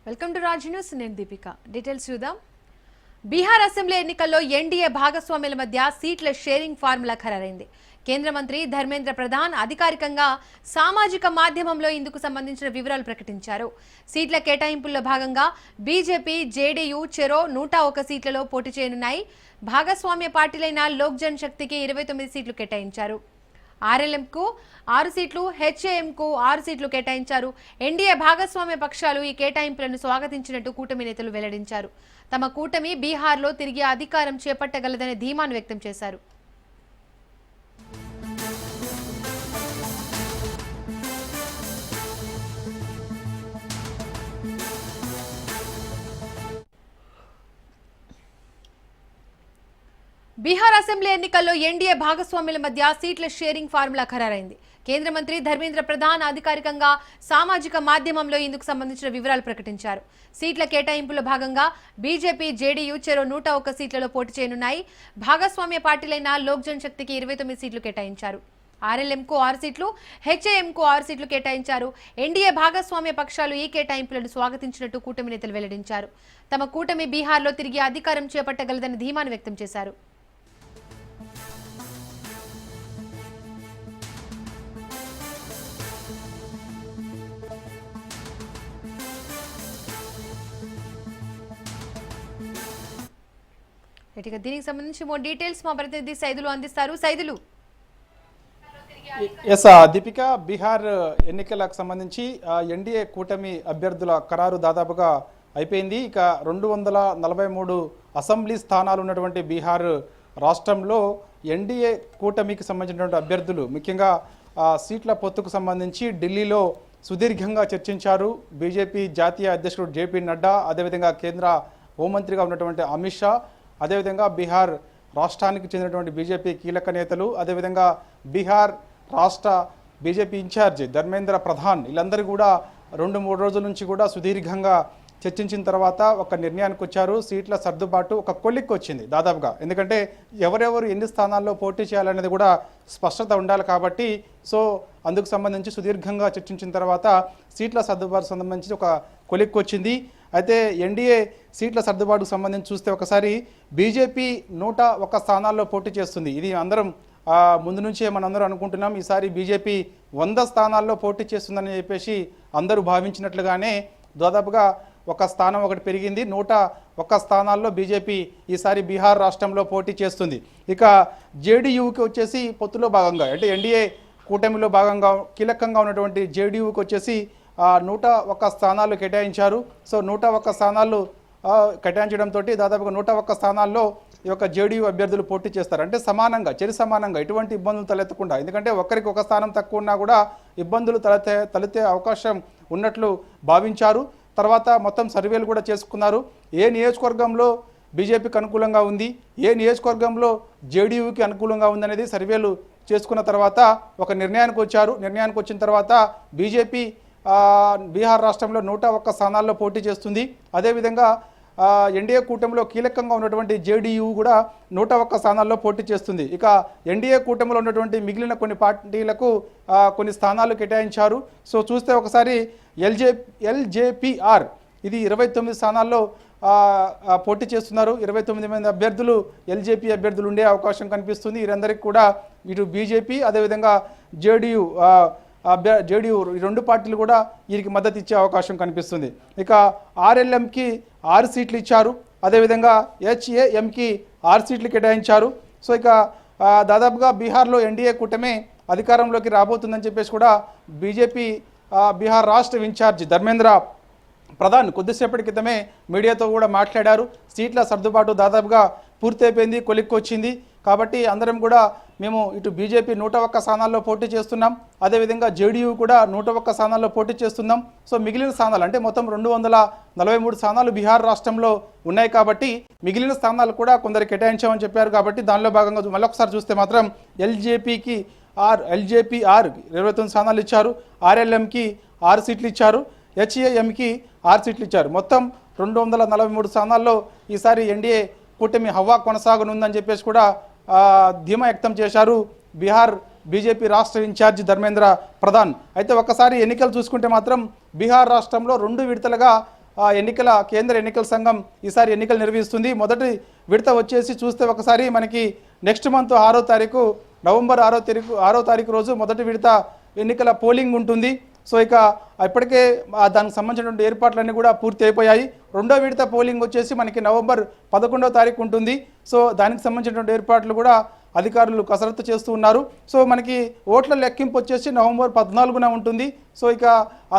Welcome to Raj news. నేను Deepika. Details చూద్దాం. Bihar assembly ఎన్నికల్లో ఎన్డీఏ భాగస్వామ్యుల మధ్య సీట్ల షేరింగ్ ఫార్ములా ఖరారైంది. కేంద్ర మంత్రి ధర్మేంద్ర ప్రధాన్ అధికారికంగా సామాజిక మాధ్యమంలో ఇందుకు సంబంధించిన వివరాలు ప్రకటించారు. సీట్ల కేటాయింపుల్లో భాగంగా బీజేపీ, జేడీయూ చెరో 101 సీట్లలో పోటీ చేయనున్నాయి. భాగస్వామ్య పార్టీలైన లోక్ జన్ శక్తికి 29 సీట్లు కేటాయించారు. ఆర్ఎల్ఎంకు 6 సీట్లు, హెచ్ఏఎంకు 6 సీట్లు కేటాయించారు. ఎన్డీఏ భాగస్వామ్య పక్షాలు ఈ కేటాయింపులను స్వాగతించినట్టు కూటమి నేతలు వెల్లడించారు. తమ కూటమి బీహార్లో తిరిగి అధికారం చేపట్టగలదనే ధీమాను వ్యక్తం చేశారు. బీహార్ అసెంబ్లీ ఎన్నికల్లో ఎన్డీఏ భాగస్వామ్యుల మధ్య సీట్ల షేరింగ్ ఫార్ములా ఖరారైంది. కేంద్ర మంత్రి ధర్మేంద్ర ప్రధాన్ అధికారికంగా సామాజిక మాధ్యమంలో ఇందుకు సంబంధించిన వివరాలు ప్రకటించారు. సీట్ల కేటాయింపులో భాగంగా బీజేపీ, జేడీయూ చెరో 101 సీట్లలో పోటీ చేయనున్నాయి. భాగస్వామ్య పార్టీలైన లోక్ జన్ శక్తికి 29 సీట్లు కేటాయించారు. ఆర్ఎల్ఎంకు 6 సీట్లు, హెచ్ఏఎంకు 6 సీట్లు కేటాయించారు. ఎన్డీఏ భాగస్వామ్య పక్షాలు ఈ కేటాయింపులను స్వాగతించినట్టు కూటమి నేతలు వెల్లడించారు. తమ కూటమి బీహార్లో తిరిగి అధికారం చేపట్టగలదని ధీమాను వ్యక్తం చేశారు. దీనికి సంబంధించి మోర్ డీటెయిల్స్ మా ప్రతినిధి సైదులు అందిస్తారు. సైదులు. ఎస్ దీపిక, బీహార్ ఎన్నికలకు సంబంధించి ఎన్డీఏ కూటమి అభ్యర్థుల ఖరారు దాదాపుగా అయిపోయింది. ఇక 243 అసెంబ్లీ స్థానాలు ఉన్నటువంటి బీహార్ రాష్ట్రంలో ఎన్డీఏ కూటమికి సంబంధించినటువంటి అభ్యర్థులు ముఖ్యంగా సీట్ల పొత్తుకు సంబంధించి ఢిల్లీలో సుదీర్ఘంగా చర్చించారు. బీజేపీ జాతీయ అధ్యక్షుడు జేపీ నడ్డా, అదేవిధంగా కేంద్ర హోంమంత్రిగా ఉన్నటువంటి అమిత్ షా, అదేవిధంగా బీహార్ రాష్ట్రానికి చెందినటువంటి బీజేపీ కీలక నేతలు, అదేవిధంగా బీహార్ రాష్ట్ర బీజేపీ ఇన్ఛార్జ్ ధర్మేంద్ర ప్రధాన్, వీళ్ళందరూ కూడా 2-3 రోజుల నుంచి కూడా సుదీర్ఘంగా చర్చించిన తర్వాత ఒక నిర్ణయానికి వచ్చారు. సీట్ల సర్దుబాటు ఒక కొలిక్కి వచ్చింది దాదాపుగా. ఎందుకంటే ఎవరెవరు ఎన్ని స్థానాల్లో పోటీ చేయాలనేది కూడా స్పష్టత ఉండాలి కాబట్టి అందుకు సంబంధించి సుదీర్ఘంగా చర్చించిన తర్వాత సీట్ల సర్దుబాటు సంబంధించి ఒక కొలిక్కి వచ్చింది. అయితే ఎన్డీఏ సీట్ల సర్దుబాటుకు సంబంధించి చూస్తే ఒకసారి బీజేపీ 101 స్థానాల్లో పోటీ చేస్తుంది. ఇది అందరం ముందు నుంచే మనందరం అనుకుంటున్నాం. ఈసారి బీజేపీ 100 స్థానాల్లో పోటీ చేస్తుందని చెప్పేసి అందరూ భావించినట్లుగానే దాదాపుగా ఒక స్థానం ఒకటి పెరిగింది. 101 స్థానాల్లో బీజేపీ ఈసారి బీహార్ రాష్ట్రంలో పోటీ చేస్తుంది. ఇక జేడీయూకి వచ్చేసి పొత్తులో భాగంగా అంటే ఎన్డీఏ కూటమిలో భాగంగా కీలకంగా ఉన్నటువంటి జేడీయూకి వచ్చేసి 101 స్థానాలు కేటాయించారు. 101 స్థానాలు కేటాయించడంతో దాదాపుగా 101 స్థానాల్లో ఈ యొక్క జేడీయూ అభ్యర్థులు పోటీ చేస్తారు. అంటే సమానంగా, సమానంగా ఎటువంటి ఇబ్బందులు తలెత్తకుండా, ఎందుకంటే ఒకరికి ఒక స్థానం తక్కువ ఉన్నా కూడా ఇబ్బందులు తలెత్తే అవకాశం ఉన్నట్లు భావించారు. తర్వాత మొత్తం సర్వేలు కూడా చేసుకున్నారు. ఏ నియోజకవర్గంలో బీజేపీకి అనుకూలంగా ఉంది, ఏ నియోజకవర్గంలో జేడీయూకి అనుకూలంగా ఉందనేది సర్వేలు చేసుకున్న తర్వాత ఒక నిర్ణయానికి వచ్చారు. నిర్ణయానికి వచ్చిన తర్వాత బీజేపీ బీహార్ రాష్ట్రంలో 101 స్థానాల్లో పోటీ చేస్తుంది. అదేవిధంగా ఎన్డీఏ కూటమిలో కీలకంగా ఉన్నటువంటి జేడీయూ కూడా 101 స్థానాల్లో పోటీ చేస్తుంది. ఇక ఎన్డీఏ కూటమిలో ఉన్నటువంటి మిగిలిన కొన్ని పార్టీలకు కొన్ని స్థానాలు కేటాయించారు. చూస్తే ఒకసారి ఎల్జేపీఆర్ ఇది 29 స్థానాల్లో పోటీ చేస్తున్నారు. 29 మంది అభ్యర్థులు ఎల్జేపీ అభ్యర్థులు ఉండే అవకాశం కనిపిస్తుంది. వీరందరికీ కూడా ఇటు బీజేపీ అదేవిధంగా జేడీయూ ఈ 2 పార్టీలు కూడా వీరికి మద్దతు ఇచ్చే అవకాశం కనిపిస్తుంది. ఇక ఆర్ఎల్ఎంకి 6 సీట్లు ఇచ్చారు. అదేవిధంగా హెచ్ఏఎంకి 6 సీట్లు కేటాయించారు. ఇక దాదాపుగా బీహార్లో ఎన్డీఏ కూటమి అధికారంలోకి రాబోతుందని చెప్పేసి కూడా బీజేపీ బీహార్ రాష్ట్ర ఇన్ఛార్జ్ ధర్మేంద్ర ప్రధాన్ కొద్దిసేపటి క్రితమే మీడియాతో కూడా మాట్లాడారు. సీట్ల సర్దుబాటు దాదాపుగా పూర్తయిపోయింది, కొలిక్కి వచ్చింది. కాబట్టి అందరం కూడా మేము ఇటు బీజేపీ 101 స్థానాల్లో పోటీ చేస్తున్నాం, అదేవిధంగా జేడీయూ కూడా 101 స్థానాల్లో పోటీ చేస్తున్నాం. మిగిలిన స్థానాలు అంటే మొత్తం 243 స్థానాలు బీహార్ రాష్ట్రంలో ఉన్నాయి కాబట్టి మిగిలిన స్థానాలు కూడా కొందరు కేటాయించామని చెప్పారు. కాబట్టి దానిలో భాగంగా మళ్ళొకసారి చూస్తే మాత్రం ఎల్జేపీఆర్ 29 స్థానాలు ఇచ్చారు, ఆర్ఎల్ఎంకి 6 సీట్లు ఇచ్చారు, హెచ్ఏఎంకి 6 సీట్లు ఇచ్చారు. మొత్తం 243 స్థానాల్లో ఈసారి ఎన్డీఏ కూటమి హవా కొనసాగనుందని చెప్పేసి కూడా ధీమా వ్యక్తం చేశారు బీహార్ బీజేపీ రాష్ట్ర ఇన్ఛార్జి ధర్మేంద్ర ప్రధాన్. అయితే ఒకసారి ఎన్నికలు చూసుకుంటే మాత్రం బీహార్ రాష్ట్రంలో 2 విడతలుగా కేంద్ర ఎన్నికల సంఘం ఈసారి ఎన్నికలు నిర్వహిస్తుంది. మొదటి విడత వచ్చేసి చూస్తే ఒకసారి మనకి నెక్స్ట్ మంత్ 6వ తారీఖు నవంబర్ 6వ తారీఖు రోజు మొదటి విడత ఎన్నికల పోలింగ్ ఉంటుంది. సో ఇక ఇప్పటికే దానికి సంబంధించినటువంటి ఏర్పాట్లన్నీ కూడా పూర్తి అయిపోయాయి. రెండో విడత పోలింగ్ వచ్చేసి మనకి నవంబర్ 11వ తారీఖు ఉంటుంది. సో దానికి సంబంధించినటువంటి ఏర్పాట్లు కూడా అధికారులు కసరత్తు చేస్తూ ఉన్నారు. సో మనకి ఓట్ల లెక్కింపు వచ్చేసి నవంబర్ 14న ఉంటుంది. సో ఇక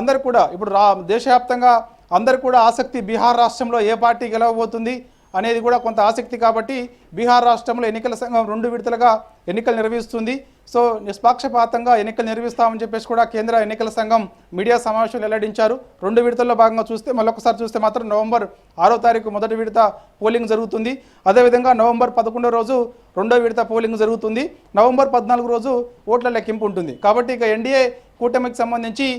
అందరు కూడా ఇప్పుడు దేశవ్యాప్తంగా అందరు కూడా ఆసక్తి బీహార్ రాష్ట్రంలో ఏ పార్టీ గెలవబోతుంది అనేది కూడా కొంత ఆసక్తి. కాబట్టి బీహార్ రాష్ట్రంలో ఎన్నికల సంఘం 2 విడతలుగా ఎన్నికలు నిర్వహిస్తుంది. సో నిష్పాక్షపాతంగా ఎన్నికలు నిర్వహిస్తామని చెప్పేసి కూడా కేంద్ర ఎన్నికల సంఘం మీడియా సమావేశంలో వెల్లడించారు. 2 విడతల్లో భాగంగా చూస్తే మళ్ళొకసారి చూస్తే మాత్రం నవంబర్ 6వ తారీఖు మొదటి విడత పోలింగ్ జరుగుతుంది. అదేవిధంగా నవంబర్ 11వ రోజు రెండో విడత పోలింగ్ జరుగుతుంది. నవంబర్ 14 రోజు ఓట్ల లెక్కింపు ఉంటుంది. కాబట్టి ఇక ఎన్డీఏ కూటమికి సంబంధించి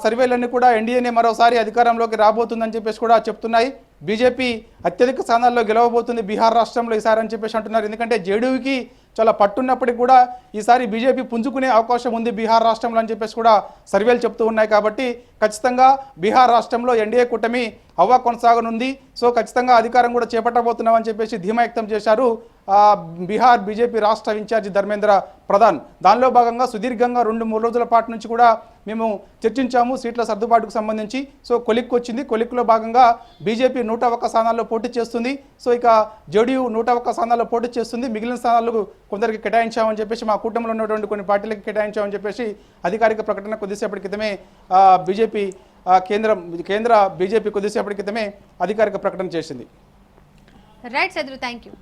సర్వేలన్నీ కూడా ఎన్డీఏనే మరోసారి అధికారంలోకి రాబోతుందని చెప్పేసి కూడా చెప్తున్నాయి. బీజేపీ అత్యధిక స్థానాల్లో గెలవబోతుంది బీహార్ రాష్ట్రంలో ఈసారి అని చెప్పేసి అంటున్నారు. ఎందుకంటే జేడీయూకి చాలా పట్టున్నప్పటికీ కూడా ఈసారి బీజేపీ పుంజుకునే అవకాశం ఉంది బీహార్ రాష్ట్రంలో అని చెప్పేసి కూడా సర్వేలు చెప్తూ ఉన్నాయి. కాబట్టి ఖచ్చితంగా బీహార్ రాష్ట్రంలో ఎన్డీఏ కూటమి హవా కొనసాగనుంది. సో ఖచ్చితంగా అధికారం కూడా చేపట్టబోతున్నామని చెప్పేసి ధీమా వ్యక్తం చేశారు బీహార్ బీజేపీ రాష్ట్ర ఇన్ఛార్జి ధర్మేంద్ర ప్రధాన్. దానిలో భాగంగా సుదీర్ఘంగా 2-3 రోజుల పాటు నుంచి కూడా మేము చర్చించాము సీట్ల సర్దుబాటుకు సంబంధించి. సో కొలిక్కి వచ్చింది. కొలిక్లో భాగంగా బీజేపీ 101 స్థానాల్లో పోటీ చేస్తుంది. సో ఇక జేడీయూ 101 స్థానాల్లో పోటీ చేస్తుంది. మిగిలిన స్థానాలకు కొందరికి కేటాయించామని చెప్పేసి మా కూటమిలో ఉన్నటువంటి కొన్ని పార్టీలకు కేటాయించామని చెప్పేసి అధికారిక ప్రకటన కొద్దిసేపటి క్రితమే బీజేపీ కేంద్ర బీజేపీ కొద్దిసేపటి క్రితమే అధికారిక ప్రకటన చేసింది. రైట్ సద్రు, థ్యాంక్ యూ.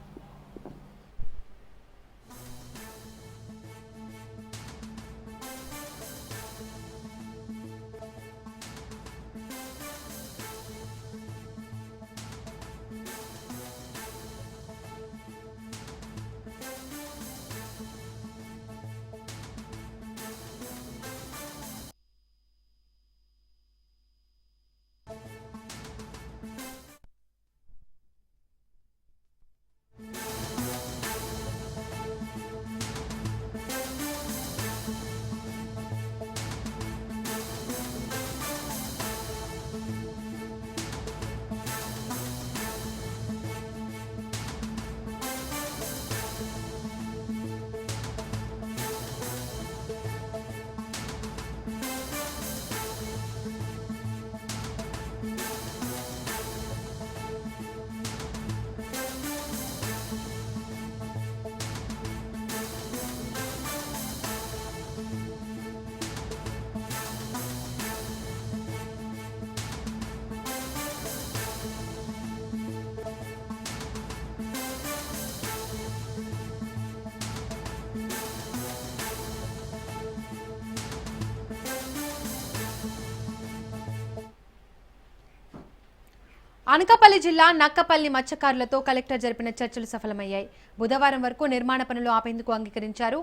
అనకాపల్లి జిల్లా నక్కపల్లి మత్స్యకారులతో కలెక్టర్ జరిపిన చర్చలు సఫలమయ్యాయి. బుధవారం వరకు నిర్మాణ పనులు ఆపేందుకు అంగీకరించారు.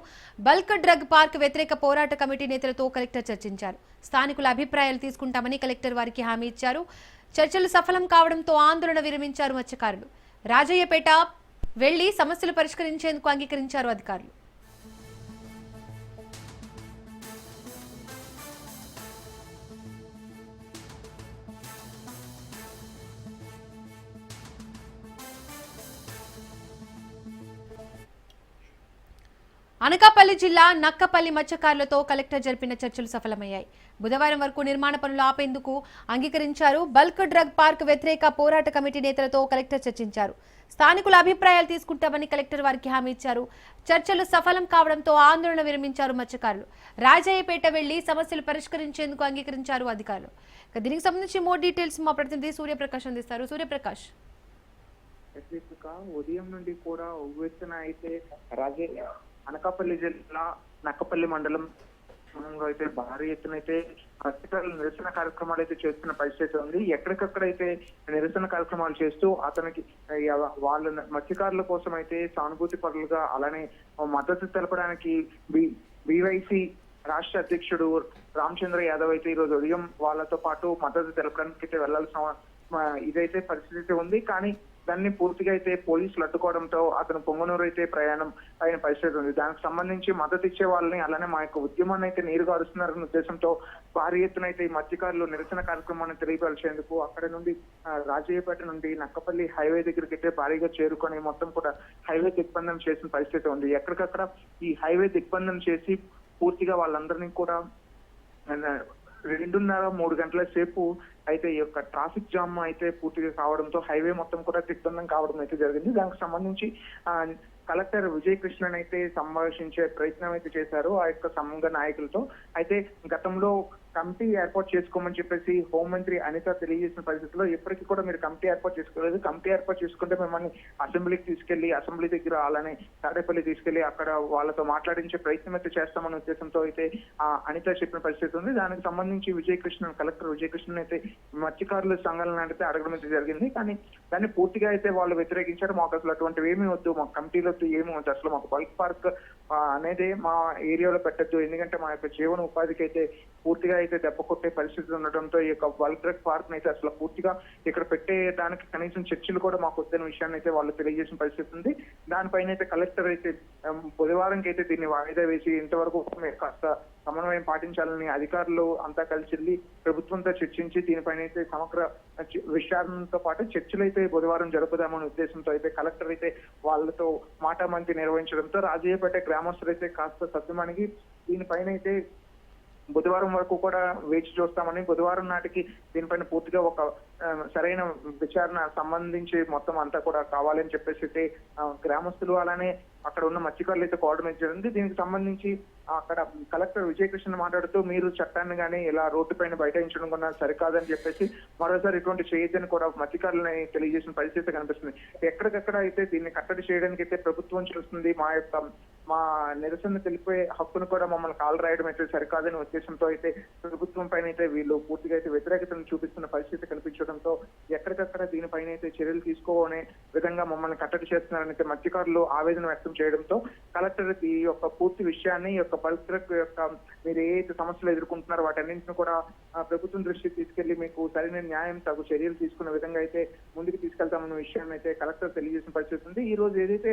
బల్క్ డ్రగ్ పార్క్ వ్యతిరేక పోరాట కమిటీ నేతలతో కలెక్టర్ చర్చించారు. స్థానికుల అభిప్రాయాలు తీసుకుంటామని కలెక్టర్ వారికి హామీ ఇచ్చారు. చర్చలు సఫలం కావడంతో ఆందోళన విరమించారు మత్స్యకారులు. రాజయ్యపేట వెళ్లి సమస్యలు పరిష్కరించేందుకు అంగీకరించారు అధికారులు. అనకాపల్లి జిల్లా నక్కపల్లి మత్స్యకారులతో కలెక్టర్ జరిపిన చర్చలు సఫలమయ్యాయి. బుధవారం వరకు నిర్మాణ పనులు ఆపేందుకు అంగీకరించారు. బల్క్ డ్రగ్ పార్క్ వ్యతిరేక పోరాట కమిటీ నేతలతో కలెక్టర్ చర్చించారు. స్థానికుల అభిప్రాయాలు తీసుకుంటామని కలెక్టర్ వారికి హామీ ఇచ్చారు. చర్చలు సఫలం కావడంతో ఆందోళన విరమించారు మత్స్యకారులు. రాజయ్యపేట వెళ్లి సమస్యలు పరిష్కరించేందుకు అంగీకరించారు అధికారులు. దీనికి సంబంధించి మోర్ డీటెయిల్స్ మా ప్రతినిధి సూర్యప్రకాష్ అందిస్తారు. సూర్యప్రకాష్, ఉదయం నుండి కూడా ఉవ్వెత్తున అయితే అనకాపల్లి జిల్లా నక్కపల్లి మండలం అయితే భారీ ఎత్తున అయితే మత్స్యకారులు నిరసన కార్యక్రమాలు అయితే చేస్తున్న పరిస్థితి ఉంది. ఎక్కడికక్కడైతే నిరసన కార్యక్రమాలు చేస్తూ అతనికి వాళ్ళ మత్స్యకారుల కోసం అయితే సానుభూతి పరులుగా అలానే మద్దతు తెలపడానికి బీవైసీ రాష్ట్ర అధ్యక్షుడు రామచంద్ర యాదవ్ అయితే ఈరోజు ఉదయం వాళ్ళతో పాటు మద్దతు తెలపడానికి అయితే వెళ్లాల్సిన ఇదైతే పరిస్థితి ఉంది. కానీ దాన్ని పూర్తిగా అయితే పోలీసులు అడ్డుకోవడంతో అతను పొంగనూరు అయితే ప్రయాణం అయిన పరిస్థితి ఉంది. దానికి సంబంధించి మద్దతు ఇచ్చే వాళ్ళని అలానే మా యొక్క ఉద్యమాన్ని అయితే నీరు గారుస్తున్నారన్న ఉద్దేశంతో భారీ ఎత్తున అయితే ఈ మత్స్యకారులు నిరసన కార్యక్రమాన్ని తెలియపరిచేందుకు అక్కడ నుండి రాజయ్యపేట నుండి నక్కపల్లి హైవే దగ్గరికి అయితే భారీగా చేరుకొని మొత్తం కూడా హైవే దిగ్బంధం చేసిన పరిస్థితి ఉంది. ఎక్కడికక్కడ ఈ హైవే దిగ్బంధం చేసి పూర్తిగా వాళ్ళందరినీ కూడా 2.5-3 గంటల సేపు అయితే ఈ యొక్క ట్రాఫిక్ జామ్ అయితే పూర్తిగా కావడంతో హైవే మొత్తం కూడా దిగ్బంధం కావడం అయితే జరిగింది. దానికి సంబంధించి కలెక్టర్ విజయ్ కృష్ణన్ అయితే సంభాషించే ప్రయత్నం అయితే చేశారు ఆ యొక్క సంఘ నాయకులతో. అయితే గతంలో కమిటీ ఏర్పాటు చేసుకోమని చెప్పేసి హోంమంత్రి అనిత తెలియజేసిన పరిస్థితుల్లో ఇప్పటికీ కూడా మీరు కమిటీ ఏర్పాటు చేసుకోలేదు, కమిటీ ఏర్పాటు చేసుకుంటే మిమ్మల్ని అసెంబ్లీకి తీసుకెళ్లి అసెంబ్లీ దగ్గర అలానే తాడేపల్లి తీసుకెళ్లి అక్కడ వాళ్ళతో మాట్లాడించే ప్రయత్నం అయితే చేస్తామనే ఉద్దేశంతో అయితే అనిత చెప్పిన పరిస్థితి ఉంది. దానికి సంబంధించి కలెక్టర్ విజయ్ కృష్ణన్ అయితే మత్స్యకారుల సంఘాలను అయితే అడగడం అయితే జరిగింది. కానీ దాన్ని పూర్తిగా అయితే వాళ్ళు వ్యతిరేకించారు. మాకు అసలు అటువంటివి ఏమీ వద్దు, మాకు కమిటీలు వద్దు, ఏమీ వద్దు, అసలు మాకు బల్క్ పార్క్ అనేది మా ఏరియాలో పెట్టద్దు, ఎందుకంటే మా యొక్క జీవన ఉపాధికి అయితే పూర్తిగా అయితే దెబ్బ కొట్టే పరిస్థితులు ఉండటంతో ఈ యొక్క బల్క్ డ్రగ్ పార్క్ అయితే అసలు పూర్తిగా ఇక్కడ పెట్టేదానికి కనీసం చర్చలు కూడా మాకు వద్దన్న విషయాన్ని అయితే వాళ్ళు తెలియజేసిన పరిస్థితి ఉంది. దానిపైన అయితే కలెక్టర్ అయితే బుధవారంకి అయితే దీన్ని వాయిదా వేసి ఇంతవరకు కాస్త సమన్వయం పాటించాలని అధికారులు అంతా కలిసి ప్రభుత్వంతో చర్చించి దీనిపైన అయితే సమగ్ర విచారణతో పాటు చర్చలు అయితే బుధవారం జరుపుదామనే ఉద్దేశంతో అయితే కలెక్టర్ అయితే వాళ్ళతో మాటామంతి నిర్వహించడంతో రాజయ్యపేట గ్రామస్తులు అయితే కాస్త సద్దుమణిగి దీనిపైన అయితే బుధవారం వరకు కూడా వేచి చూస్తామని, బుధవారం నాటికి దీనిపైన పూర్తిగా ఒక సరైన విచారణ సంబంధించి మొత్తం అంతా కూడా కావాలని చెప్పేసి అయితే గ్రామస్తులు అలానే అక్కడ ఉన్న మత్స్యకారులు అయితే కోఆర్డినేట్ జరిగింది. దీనికి సంబంధించి అక్కడ కలెక్టర్ విజయ్ కృష్ణ మాట్లాడుతూ మీరు చట్టాన్ని కానీ ఇలా రోడ్డు పైన బైఠాయించడం కన్నా సరికాదని చెప్పేసి మరోసారి ఇటువంటి చేయొద్దని కూడా మత్స్యకారులని తెలియజేసిన పరిస్థితి కనిపిస్తుంది. ఎక్కడికక్కడ అయితే దీన్ని కట్టడి చేయడానికి అయితే ప్రభుత్వం చూస్తుంది, మా నిరసన తెలిపే హక్కును కూడా మమ్మల్ని కాలు రాయడం అయితే సరికాదని ఉద్దేశంతో అయితే ప్రభుత్వం పైన అయితే వీళ్ళు పూర్తిగా అయితే వ్యతిరేకతను చూపిస్తున్న పరిస్థితి కనిపించడంతో ఎక్కడికక్కడ దీనిపైన అయితే చర్యలు తీసుకోనే విధంగా మమ్మల్ని కట్టడి చేస్తున్నారని అయితే మత్స్యకారులు ఆవేదన వ్యక్తం చేయడంతో కలెక్టర్ ఈ యొక్క పూర్తి విషయాన్ని ఈ యొక్క బల్క్ డ్రగ్ యొక్క మీరు ఏ సమస్యలు ఎదుర్కొంటున్నారో వాటన్నింటిని కూడా ప్రభుత్వం దృష్టికి తీసుకెళ్లి మీకు సరైన న్యాయం తగు చర్యలు తీసుకున్న విధంగా అయితే ముందుకు తీసుకెళ్తామన్న విషయాన్ని అయితే కలెక్టర్ తెలియజేసిన పరిస్థితి ఉంది. ఈ రోజు ఏదైతే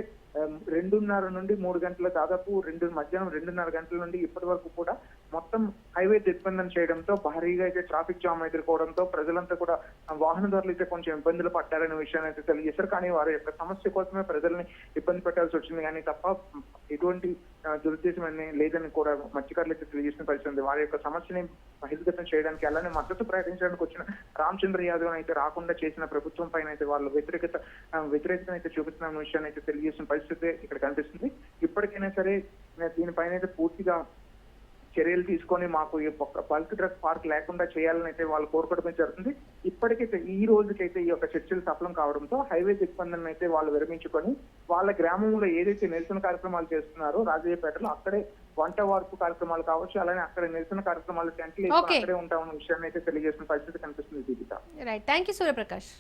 2:30 నుండి 3 గంటల దాదాపు మధ్యాహ్నం 2:30 గంటల నుండి ఇప్పటి వరకు కూడా మొత్తం హైవే దిగ్బంధం చేయడంతో భారీగా అయితే ట్రాఫిక్ జామ్ ఎదుర్కోవడంతో ప్రజలంతా కూడా వాహనదారులు అయితే కొంచెం ఇబ్బందులు పడ్డారనే విషయాన్ని అయితే తెలియజేశారు. కానీ వారి యొక్క సమస్య కోసమే ప్రజల్ని ఇబ్బంది పెట్టాల్సి వచ్చింది కానీ తప్ప ఎటువంటి దురుద్దేశం లేదని కూడా మత్స్యకారులు అయితే తెలియజేసిన పరిస్థితి ఉంది. వారి యొక్క సమస్యని బహిర్గతం చేయడానికి అలానే మద్దతు ప్రకటించడానికి వచ్చిన రామచంద్ర యాదవ్ అయితే రాకుండా చేసిన ప్రభుత్వం పైన అయితే వాళ్ళు వ్యతిరేకత అయితే చూపిస్తున్న విషయాన్ని అయితే తెలియజేసిన పరిస్థితి ఇక్కడ కనిపిస్తుంది. ఇప్పటికైనా సరే దీనిపైన అయితే పూర్తిగా చర్యలు తీసుకొని మాకు ఈ బల్క్ డ్రగ్ పార్క్ లేకుండా చేయాలని అయితే వాళ్ళు కోరుకోవడం జరుగుతుంది. ఇప్పటికైతే ఈ రోజుకైతే ఈ యొక్క చర్చలు సఫలం కావడంతో హైవే దిగ్బంధం అయితే వాళ్ళు విరమించుకొని వాళ్ళ గ్రామంలో ఏదైతే నిరసన కార్యక్రమాలు చేస్తున్నారో రాజయ్యపేటలో అక్కడే వంట వార్పు కార్యక్రమాలు కావచ్చు, అలానే అక్కడ నిరసన కార్యక్రమాలు టెంట్లు అక్కడే ఉంటామన్న విషయాన్ని అయితే తెలియజేసిన పరిస్థితి కనిపిస్తుంది. Deepika, right, thank you Suryaprakash.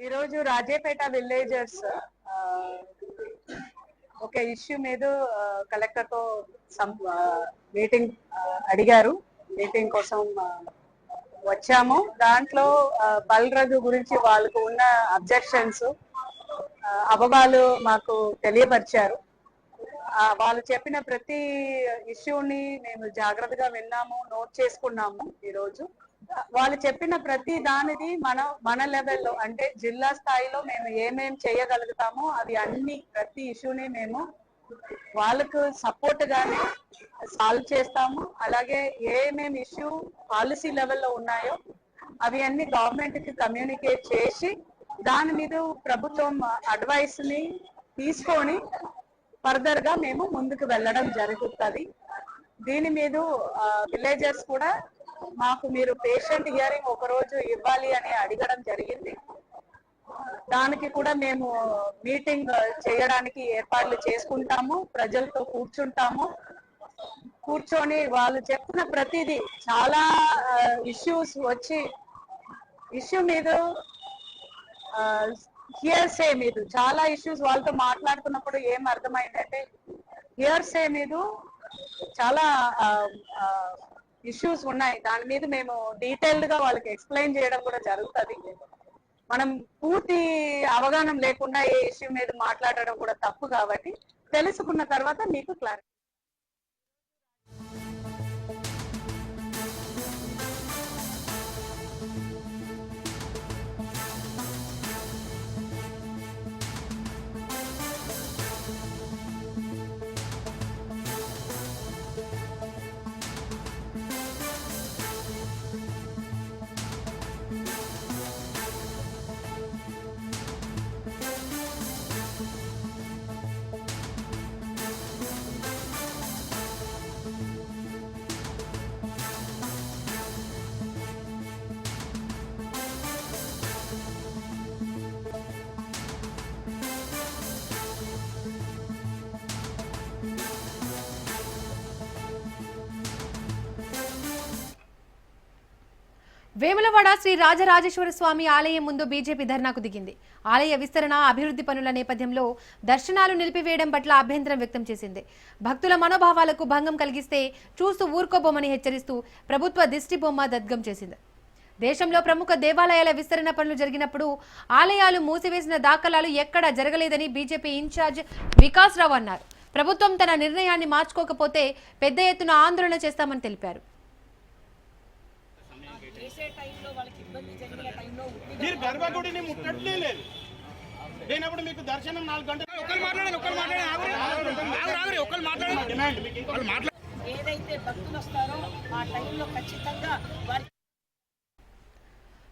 ఈరోజు రాజేపేట విలేజర్స్ ఒక ఇష్యూ మీద కలెక్టర్ తో మీటింగ్ అడిగారు. మీటింగ్ కోసం వచ్చాము. దాంట్లో బల్రగ్ గురించి వాళ్ళకు ఉన్న అబ్జెక్షన్స్ అభవాలు మాకు తెలియపరిచారు. వాళ్ళు చెప్పిన ప్రతి ఇష్యూని మేము జాగ్రత్తగా విన్నాము, నోట్ చేసుకున్నాము. ఈరోజు వాళ్ళు చెప్పిన ప్రతి దానిది మన లెవెల్లో అంటే జిల్లా స్థాయిలో మేము ఏమేం చేయగలుగుతామో అవి అన్ని ప్రతి ఇష్యూని మేము వాళ్ళకు సపోర్ట్ గానే సాల్వ్ చేస్తాము. అలాగే ఏమేమి ఇష్యూ పాలసీ లెవెల్లో ఉన్నాయో అవి అన్ని గవర్నమెంట్ కి కమ్యూనికేట్ చేసి దాని మీద ప్రభుత్వం అడ్వైస్ ని తీసుకొని ఫర్దర్ గా మేము ముందుకు వెళ్ళడం జరుగుతుంది. దీని మీద విలేజర్స్ కూడా మాకు మీరు పేషెంట్ హియరింగ్ ఒక రోజు ఇవ్వాలి అని అడగడం జరిగింది. దానికి కూడా మేము మీటింగ్ చేయడానికి ఏర్పాట్లు చేసుకుంటాము, ప్రజలతో కూర్చొని వాళ్ళు చెప్పిన ప్రతిదీ చాలా ఇష్యూస్ వచ్చి ఇష్యూ మీద హియర్సే మీద చాలా ఇష్యూస్ వాళ్ళతో మాట్లాడుతున్నప్పుడు ఏం అర్థమైందంటే హియర్సే మీద చాలా ఇష్యూస్ ఉన్నాయి. దాని మీద మేము డీటెయిల్డ్ గా వాళ్ళకి ఎక్స్ప్లెయిన్ చేయడం కూడా జరుగుతుంది. మనం పూర్తి అవగాహన లేకుండా ఏ ఇష్యూ మీద మాట్లాడడం కూడా తప్పు కాబట్టి తెలుసుకున్న తర్వాత మీకు క్లారిటీ. వేములవాడ శ్రీ రాజరాజేశ్వర స్వామి ఆలయం ముందు బీజేపీ ధర్నాకు దిగింది. ఆలయ విస్తరణ, అభివృద్ధి పనుల నేపథ్యంలో దర్శనాలు నిలిపివేయడం పట్ల అభ్యంతరం వ్యక్తం చేసింది. భక్తుల మనోభావాలకు భంగం కలిగిస్తే చూస్తూ ఊరుకోబోమని హెచ్చరిస్తూ ప్రభుత్వ దిష్టి బొమ్మ దగ్ధం చేసింది. దేశంలో ప్రముఖ దేవాలయాల విస్తరణ పనులు జరిగినప్పుడు ఆలయాలు మూసివేసిన దాఖలాలు ఎక్కడా జరగలేదని బీజేపీ ఇన్ఛార్జ్ వికాస్ రావు అన్నారు. ప్రభుత్వం తన నిర్ణయాన్ని మార్చుకోకపోతే పెద్ద ఎత్తున ఆందోళన చేస్తామని తెలిపారు. మీరు గర్భగుడిని ముట్టట్లేదు. లేనప్పుడు మీకు దర్శనం 4 గంటలు ఏదైతే భక్తులు వస్తారో ఆ టైంలో ఖచ్చితంగా వారి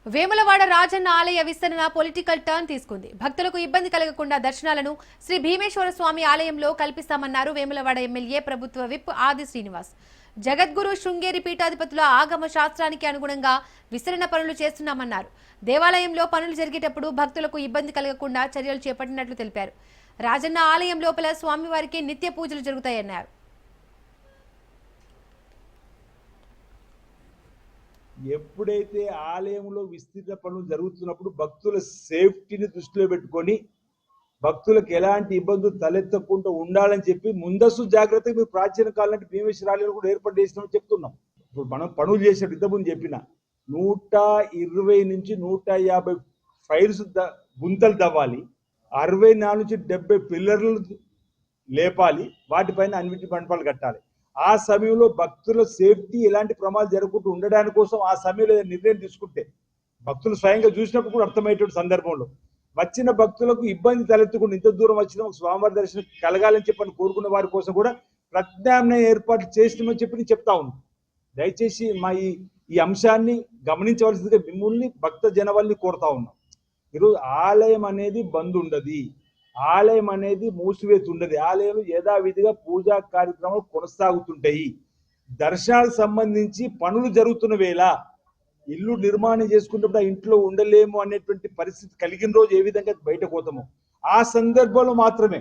వేములవాడ రాజన్న ఆలయ విస్తరణ పొలిటికల్ టర్న్ తీసుకుంది. భక్తులకు ఇబ్బంది కలగకుండా దర్శనాలను శ్రీ భీమేశ్వర స్వామి ఆలయంలో కల్పిస్తామన్నారు వేములవాడ ఎమ్మెల్యే ప్రభుత్వ విప్ ఆది శ్రీనివాస్. జగద్గురు శృంగేరి పీఠాధిపతుల ఆగమ శాస్త్రానికి అనుగుణంగా విస్తరణ పనులు చేస్తున్నామన్నారు. దేవాలయంలో పనులు జరిగేటప్పుడు భక్తులకు ఇబ్బంది కలగకుండా చర్యలు చేపట్టినట్లు తెలిపారు. రాజన్న ఆలయం లోపల స్వామివారికి నిత్య పూజలు జరుగుతాయన్నారు. ఎప్పుడైతే ఆలయంలో విస్తృత పనులు జరుగుతున్నప్పుడు భక్తుల సేఫ్టీని దృష్టిలో పెట్టుకొని భక్తులకు ఎలాంటి ఇబ్బందులు తలెత్తకుండా ఉండాలని చెప్పి ముందస్తు జాగ్రత్తగా మీరు ప్రాచీన కాలం భీమేశ్వర ఆలయాలు కూడా ఏర్పాటు చేసినామని చెప్తున్నాం. ఇప్పుడు మనం పనులు చేసే ఇంతకుముందు చెప్పిన 120 నుంచి 150 ఫైర్స్ గుంతలు తవ్వాలి, 64 నుంచి 70 పిల్లర్లు లేపాలి, వాటిపైన అన్నిటి మండపాలు కట్టాలి. ఆ సమయంలో భక్తుల సేఫ్టీ ఎలాంటి ప్రమాదాలు జరగకుండా ఉండడానికి కోసం ఆ సమయంలో నిర్ణయం తీసుకుంటే భక్తులు స్వయంగా చూసినప్పుడు కూడా అర్థమయ్యేటువంటి సందర్భంలో వచ్చిన భక్తులకు ఇబ్బంది తలెత్తకుండా ఇంత దూరం వచ్చిన స్వామివారి దర్శనం కలగాలని చెప్పని కోరుకున్న వారి కోసం కూడా ప్రత్యామ్నాయ ఏర్పాట్లు చేసినామని చెప్పి నేను చెప్తా ఉన్నాను. దయచేసి మా ఈ అంశాన్ని గమనించవలసిందిగా మిమ్మల్ని భక్త జనవల్ని కోరుతా ఉన్నాం. ఈరోజు ఆలయం అనేది బంద్ ఉండదు, ఆలయం అనేది మూసివేసి ఉండదు. ఆలయం యథావిధిగా పూజా కార్యక్రమాలు కొనసాగుతుంటాయి. దర్శనాలకు సంబంధించి పనులు జరుగుతున్న వేళ ఇల్లు నిర్మాణం చేసుకున్నప్పుడు ఆ ఇంట్లో ఉండలేము అనేటువంటి పరిస్థితి కలిగిన రోజు ఏ విధంగా బయటకు పోతామో ఆ సందర్భంలో మాత్రమే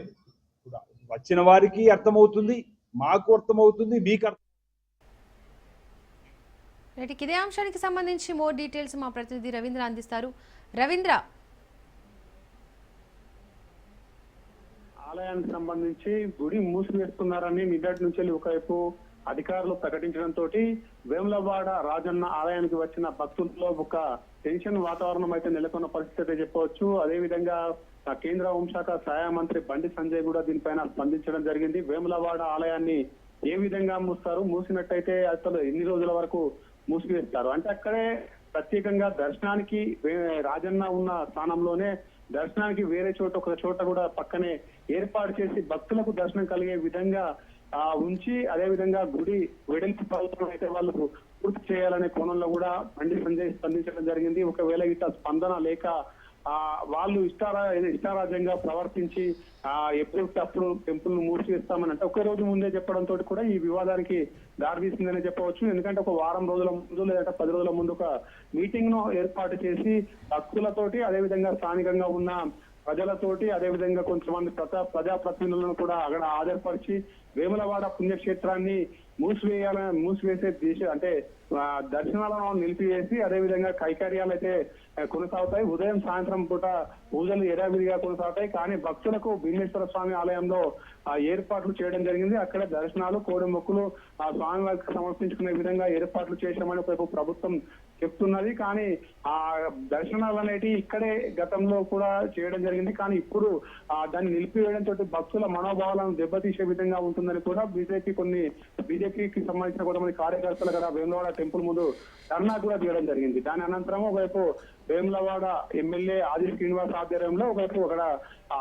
వచ్చిన వారికి అర్థమవుతుంది, మాకు అర్థమవుతుంది, మీకు అర్థం. ఇదే అంశానికి సంబంధించి మోర్ డీటెయిల్స్ మా ప్రతినిధి రవీంద్ర అందిస్తారు. రవీంద్ర, ఆలయానికి సంబంధించి గుడి మూసివేస్తున్నారని నిన్నటి నుంచి ఒకవైపు అధికారులు ప్రకటించడంతో వేములవాడ రాజన్న ఆలయానికి వచ్చిన భక్తుల్లో ఒక టెన్షన్ వాతావరణం అయితే నెలకొన్న పరిస్థితి అయితే చెప్పవచ్చు. అదేవిధంగా కేంద్ర హోంశాఖ సహాయ మంత్రి బండి సంజయ్ కూడా దీనిపైన స్పందించడం జరిగింది. వేములవాడ ఆలయాన్ని ఏ విధంగా మూస్తారు, మూసినట్టయితే అసలు ఎన్ని రోజుల వరకు మూసివేస్తారు అంటే అక్కడే ప్రత్యేకంగా దర్శనానికి రాజన్న ఉన్న స్థానంలోనే దర్శనానికి వేరే చోట ఒక చోట కూడా పక్కనే ఏర్పాటు చేసి భక్తులకు దర్శనం కలిగే విధంగా ఉంచి అదే విధంగా గుడి వెడల్పు పనులను అయితే వాళ్ళు పూర్తి చేయాలనే కోణంలో కూడా బండి సంజయ్ స్పందించడం జరిగింది. ఒకవేళ ఇట్లా స్పందన లేక వాళ్ళు ఇష్టారాజ్యంగా ప్రవర్తించి ఎప్పటికప్పుడు టెంపుల్ ను మూసివేస్తామని అంటే ఒకే రోజు ముందే చెప్పడంతో కూడా ఈ వివాదానికి దారితీసిందని చెప్పవచ్చు. ఎందుకంటే ఒక వారం రోజుల ముందు లేదంటే 10 రోజుల ముందు ఒక మీటింగ్ ను ఏర్పాటు చేసి భక్తులతోటి అదేవిధంగా స్థానికంగా ఉన్న ప్రజలతోటి అదేవిధంగా కొంతమంది ప్రజాప్రతినిధులను కూడా అక్కడ హాజరుపరిచి వేములవాడ పుణ్యక్షేత్రాన్ని మూసివేసే అంటే దర్శనాలను నిలిపివేసి అదేవిధంగా కైకర్యాలు అయితే కొనసాగుతాయి. ఉదయం సాయంత్రం పూట పూజలు యథావిధిగా కొనసాగుతాయి. కానీ భక్తులకు భీమేశ్వర స్వామి ఆలయంలో ఏర్పాట్లు చేయడం జరిగింది. అక్కడ దర్శనాలు కోడి మొక్కులు ఆ స్వామి వారికి సమర్పించుకునే విధంగా ఏర్పాట్లు చేశామని ప్రభుత్వం చెప్తున్నది. కానీ ఆ దర్శనాలు అనేటివి ఇక్కడే గతంలో కూడా చేయడం జరిగింది. కానీ ఇప్పుడు దాన్ని నిలిపివేయడంతో భక్తుల మనోభావాలను దెబ్బతీసే విధంగా ఉంటుందని కూడా బీజేపీకి సంబంధించిన కొంతమంది కార్యకర్తలు కదా వేములవాడ టెంపుల్ ముందు ధర్నా కూడా తీయడం జరిగింది. దాని అనంతరం ఒకవైపు వేములవాడ ఎమ్మెల్యే ఆది శ్రీనివాస్ ఆధ్వర్యంలో ఒకవైపు అక్కడ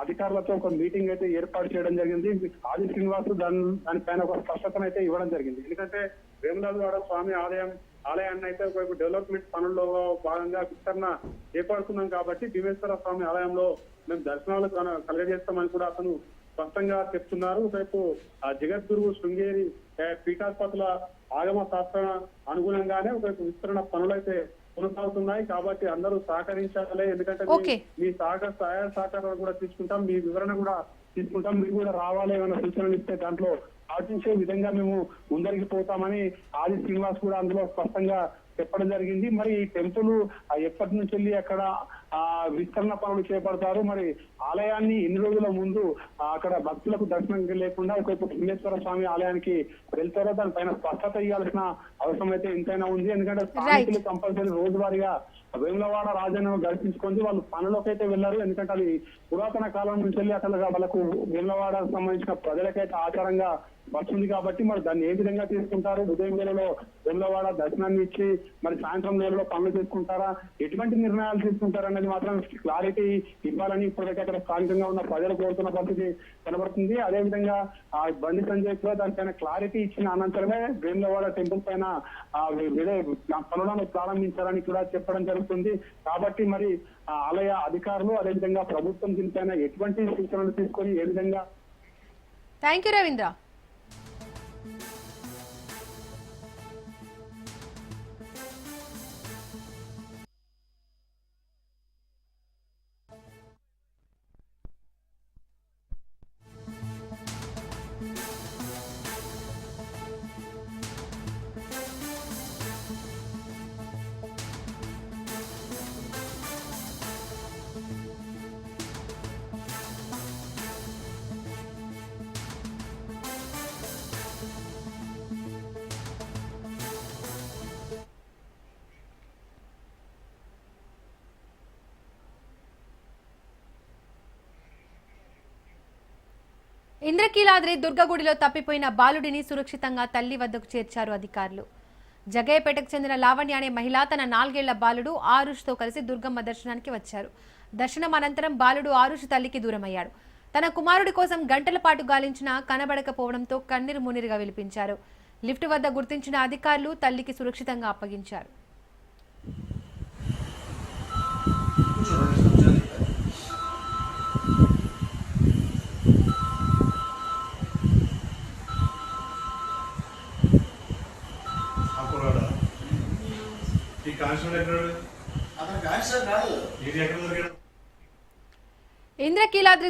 అధికారులతో ఒక మీటింగ్ అయితే ఏర్పాటు చేయడం జరిగింది. ఆది శ్రీనివాస్ దానిపైన ఒక స్పష్టతను అయితే ఇవ్వడం జరిగింది. ఎందుకంటే వేములవాడ స్వామి ఆలయాన్ని అయితే ఒకవైపు డెవలప్మెంట్ పనుల్లో భాగంగా విస్తరణ చేపడుతున్నాం కాబట్టి భీమేశ్వర స్వామి ఆలయంలో మేము దర్శనాలు కలగజేస్తామని కూడా అతను స్పష్టంగా చెప్తున్నారు. ఒకవైపు జగద్గురువు శృంగేరి పీఠాధిపతుల ఆగమ శాస్త్ర అనుగుణంగానే ఒకవైపు విస్తరణ పనులు అయితే కొనసాగుతున్నాయి. కాబట్టి అందరూ సహకరించాలి. ఎందుకంటే మీ సహాయ సహకారాలు కూడా తీసుకుంటాం, మీ వివరణ కూడా తీసుకుంటాం, మీరు కూడా రావాలి ఏమైనా సూచనలు ఇస్తే దాంట్లో ఆశించే విధంగా మేము ముందరికి పోతామని ఆది శ్రీనివాస్ కూడా అందులో స్పష్టంగా చెప్పడం జరిగింది. మరి ఈ టెంపుల్ ఎప్పటి నుంచి వెళ్ళి అక్కడ విస్తరణ పనులు చేపడతారు, మరి ఆలయాన్ని ఎన్ని రోజుల ముందు అక్కడ భక్తులకు దర్శనం లేకుండా ఒకవైపు భీమేశ్వర స్వామి ఆలయానికి వెళ్తారో దానిపైన స్పష్టత ఇవ్వాల్సిన అవసరం అయితే ఎంతైనా ఉంది. ఎందుకంటే స్థానికులు కంపల్సరీ రోజువారీగా వేములవాడ రాజాను దర్శించుకొని వాళ్ళు పనులకు అయితే వెళ్లారు. ఎందుకంటే అది పురాతన కాలం నుంచి వెళ్ళి అసలు వాళ్ళకు వేములవాడకు సంబంధించిన ప్రజలకైతే ఆచారంగా వస్తుంది కాబట్టి మరి దాన్ని ఏ విధంగా తీసుకుంటారు, ఉదయం వేళలో వేములవాడ దర్శనాన్ని ఇచ్చి మరి సాయంత్రం వేళలో పనులు తీసుకుంటారా, ఎటువంటి నిర్ణయాలు తీసుకుంటారు అనేది మాత్రం క్లారిటీ ఇవ్వాలని ఇప్పటికైతే అక్కడ స్థానికంగా ఉన్న ప్రజలు కోరుతున్న పరిస్థితి కనబడుతుంది. అదేవిధంగా ఆ బండి సంజయ్ కూడా దానిపైన క్లారిటీ ఇచ్చిన అనంతరమే వేములవాడ టెంపుల్ పైన పనులను ప్రారంభించాలని కూడా చెప్పడం జరుగుతుంది. కాబట్టి మరి ఆలయ అధికారులు అదేవిధంగా ప్రభుత్వం దీనిపైన ఎటువంటి సూచనలు తీసుకొని ఏ విధంగా. Thank you Ravindra. ఇంద్రకీలాద్రి దుర్గగుడిలో తప్పిపోయిన బాలుడిని సురక్షితంగా తల్లి వద్దకు చేర్చారు అధికారులు. జగయ్యపేటకు చెందిన లావణ్య అనే మహిళ తన 4 ఏళ్ల బాలుడు ఆరుష్తో కలిసి దుర్గమ్మ దర్శనానికి వచ్చారు. దర్శనం అనంతరం బాలుడు ఆరుష్ తల్లికి దూరమయ్యాడు. తన కుమారుడి కోసం గంటల పాటు గాలించినా కనబడకపోవడంతో కన్నీరు మున్నీరుగా విలిపించారు. లిఫ్ట్ వద్ద గుర్తించిన అధికారులు తల్లికి సురక్షితంగా అప్పగించారు. ఇంద్రకీలాద్రి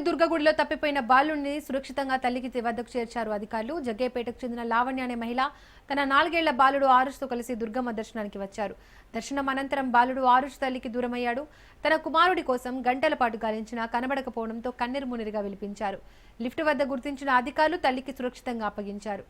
దుర్గగుడిలో తప్పిపోయిన బాలుడిని సురక్షితంగా తల్లికి వద్దకు చేర్చారు అధికారులు. జగ్గయ్యపేటకు చెందిన లావణ్య అనే మహిళ తన 4 ఏళ్ల బాలుడు ఆరుష్తో కలిసి దుర్గమ్మ దర్శనానికి వచ్చారు. దర్శనం అనంతరం బాలుడు ఆరుష్ తల్లికి దూరమయ్యాడు. తన కుమారుడి కోసం గంటల పాటు గాలించినా కనబడకపోవడంతో కన్నీరు మున్నీరుగా విలిపించారు. లిఫ్ట్ వద్ద గుర్తించిన అధికారులు తల్లికి సురక్షితంగా అప్పగించారు.